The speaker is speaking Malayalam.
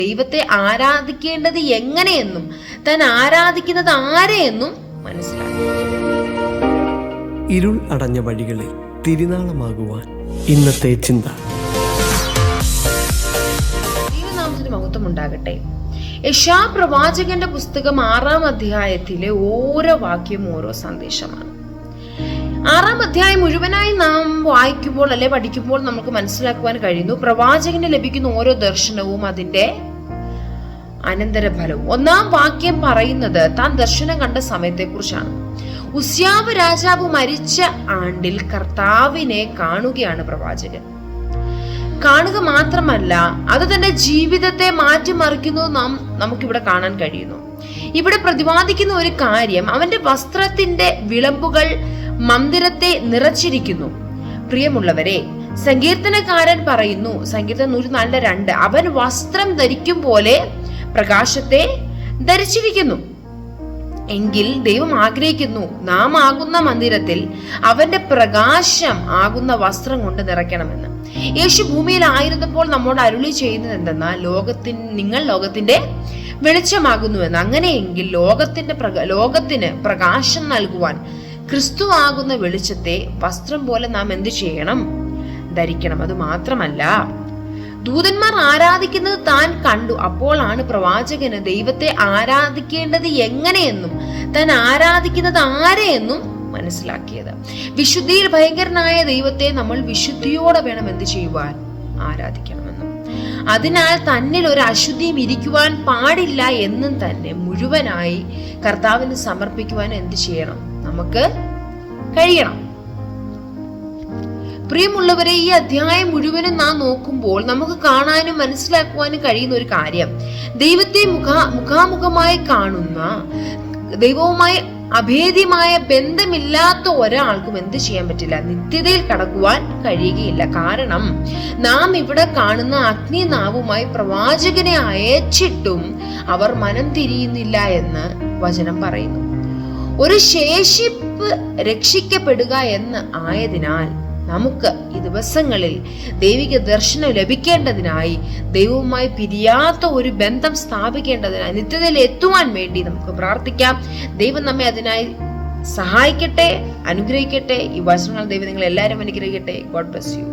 ദൈവത്തെ ആരാധിക്കേണ്ടത് എങ്ങനെയെന്നും താൻ ആരാധിക്കുന്നത് ആരെയെന്നും മനസ്സിലാക്കി. ഇരുൾ അടഞ്ഞ വഴികളിൽ തിരുനാളമാകുവാൻ ഇന്നത്തെ ചിന്ത. ദൈവനാമത്തിന് മഹത്വം ഉണ്ടാകട്ടെ. യെശയ്യാ പ്രവാചകന്റെ പുസ്തകം 6-ാം അധ്യായത്തിലെ ഓരോ വാക്യവും ഓരോ സന്ദേശമാണ്. 6-ാം അധ്യായം മുഴുവനായി നാം വായിക്കുമ്പോൾ അല്ലെ പഠിക്കുമ്പോൾ നമുക്ക് മനസ്സിലാക്കുവാൻ കഴിയുന്നു പ്രവാചകന് ലഭിക്കുന്ന ഓരോ ദർശനവും അതിന്റെ അനന്തരഫലവും. 1-ാം വാക്യം പറയുന്നത് താൻ ദർശനം കണ്ട സമയത്തെ കുറിച്ചാണ്. ഉസ്യാവ് രാജാവ് മരിച്ച ആണ്ടിൽ കർത്താവിനെ കാണുകയാണ് പ്രവാചകൻ. കാണുക മാത്രമല്ല, അത് തന്റെ ജീവിതത്തെ മാറ്റിമറിക്കുന്നത് നമുക്കിവിടെ കാണാൻ കഴിയുന്നു. ഇവിടെ പ്രതിപാദിക്കുന്ന ഒരു കാര്യം, അവന്റെ വസ്ത്രത്തിന്റെ വിളമ്പുകൾ മന്ദിരത്തെ നിറച്ചിരിക്കുന്നു. പ്രിയമുള്ളവരെ, സങ്കീർത്തനക്കാരൻ പറയുന്നു, സങ്കീർത്തനം 104:2, അവൻ വസ്ത്രം ധരിക്കും പോലെ പ്രകാശത്തെ ധരിച്ചിരിക്കുന്നു. എങ്കിൽ ദൈവം ആഗ്രഹിക്കുന്നു നാം ആകുന്ന മന്ദിരത്തിൽ അവന്റെ പ്രകാശം ആകുന്ന വസ്ത്രം കൊണ്ട് നിറയ്ക്കണമെന്ന്. യേശു ഭൂമിയിലായിരുന്നപ്പോൾ നമ്മോട് അരുളി ചെയ്യുന്നത് എന്തെന്നാൽ നിങ്ങൾ ലോകത്തിന്റെ വെളിച്ചമാകുന്നുവെന്ന്. അങ്ങനെയെങ്കിൽ ലോകത്തിന് പ്രകാശം നൽകുവാൻ ക്രിസ്തു ആകുന്ന വെളിച്ചത്തെ വസ്ത്രം പോലെ നാം എന്ത് ചെയ്യണം? ധരിക്കണം. അത് മാത്രമല്ല, ദൂതന്മാർ ആരാധിക്കുന്നത് താൻ കണ്ടു. അപ്പോഴാണ് പ്രവാചകന് ദൈവത്തെ ആരാധിക്കേണ്ടത് എങ്ങനെയെന്നും താൻ ആരാധിക്കുന്നത് ആരെയെന്നും മനസ്സിലാക്കിയത്. വിശുദ്ധിയിൽ ഭയങ്കരനായ ദൈവത്തെ നമ്മൾ വിശുദ്ധിയോടെ വേണം എന്ത് ചെയ്യുവാൻ? ആരാധിക്കണമെന്നും. അതിനാൽ തന്നിൽ ഒരു അശുദ്ധിയും ഇരിക്കുവാൻ പാടില്ല എന്നും തന്നെ മുഴുവനായി കർത്താവിന് സമർപ്പിക്കുവാൻ എന്ത് ചെയ്യണം? നമുക്ക് കഴിയണം. പ്രിയമുള്ളവരെ, ഈ അധ്യായം മുഴുവനും നാം നോക്കുമ്പോൾ നമുക്ക് കാണാനും മനസ്സിലാക്കുവാനും കഴിയുന്ന ഒരു കാര്യം, ദൈവത്തെ മുഖാമുഖമായി കാണുന്ന, ദൈവവുമായി അഭേദ്യമായ ബന്ധമില്ലാത്ത ഒരാൾക്കും എന്ത് ചെയ്യാൻ പറ്റില്ല? നിത്യതയിൽ കടക്കുവാൻ കഴിയുകയില്ല. കാരണം നാം ഇവിടെ കാണുന്ന അഗ്നിനാവുമായി പ്രവാചകനെ അയച്ചിട്ടും അവർ മനം തിരിയുന്നില്ല എന്ന് വചനം പറയുന്നു. ഒരു ശേഷിപ്പ് രക്ഷിക്കപ്പെടുക എന്ന് ആയതിനാൽ നമുക്ക് ഈ ദിവസങ്ങളിൽ ദൈവിക ദർശനം ലഭിക്കേണ്ടതിനായി, ദൈവവുമായി പിരിയാത്ത ഒരു ബന്ധം സ്ഥാപിക്കേണ്ടതിനായി, നിത്യതയിൽ എത്തുവാൻ വേണ്ടി നമുക്ക് പ്രാർത്ഥിക്കാം. ദൈവം നമ്മെ അതിനായി സഹായിക്കട്ടെ, അനുഗ്രഹിക്കട്ടെ. ഈ വചനങ്ങൾ ദൈവം നിങ്ങൾ എല്ലാവരും അനുഗ്രഹിക്കട്ടെ. God bless you.